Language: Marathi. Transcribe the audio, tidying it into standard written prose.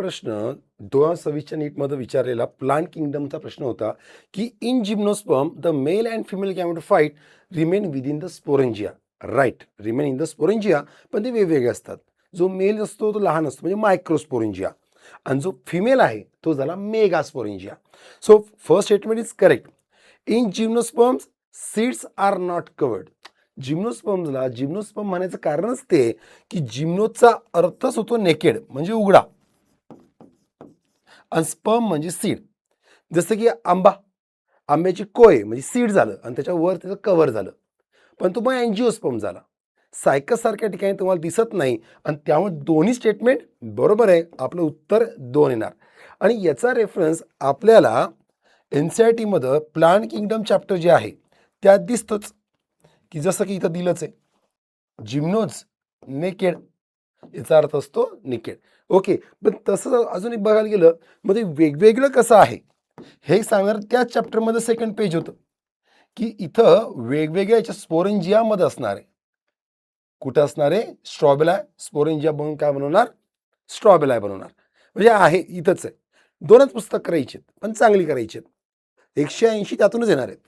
प्रश्न 2026च्या नीटमध्ये विचारलेला प्लांट किंगडमचा प्रश्न होता की in gymnosperm the male and female gametophyte remain within the sporangia. Right, remain in the sporangia, पण ते वेगवेगळे असतात. जो मेल असतो तो लहान असतो म्हणजे मायक्रोस्पोरेंजिया, आणि जो फिमेल आहे तो झाला megasporangia. So first statement is correct. In gymnosperms seeds are not covered. जिम्नोस्पर्म्सला जिम्नोस्पर्म म्हणायचं कारणच ते की जिम्नोचा अर्थच होतो नेकेड म्हणजे उघडा, आणि स्पर्म म्हणजे सीड. जसं की आंब्याची कोय म्हणजे सीड झालं आणि त्याच्यावर त्याचं कव्हर झालं, पण तो मग अँजिओस्पर्म झाला. सायकस सारख्या ठिकाणी तुम्हाला दिसत नाही, आणि त्यामुळे दोन्ही स्टेटमेंट बरोबर आहे. आपलं उत्तर 2 येणार. आणि याचा रेफरन्स आपल्याला NCERT मध्ये प्लांट किंगडम चॅप्टर जे आहे त्यात दिसतोच, की जसं की इथं दिलंच आहे, जिम्नोज नेकेड, याचा अर्थ असतो निकेड. ओके, पण तसं अजून एक बघायला गेलं मग ते वेगवेगळं कसं आहे हे सांगणार त्याच चॅप्टरमध्ये सेकंड पेज होतं, की इथं वेगवेगळ्या याच्या स्पोरेंजियामध्ये असणार आहे. कुठं असणार आहे? स्ट्रॉबेला स्पोरेंजिया बनवून काय बनवणार? स्ट्रॉबेला बनवणार. म्हणजे आहे इथंच आहे. दोनच पुस्तक करायची आहेत, पण चांगली करायची आहेत. 180 त्यातूनच येणार आहेत.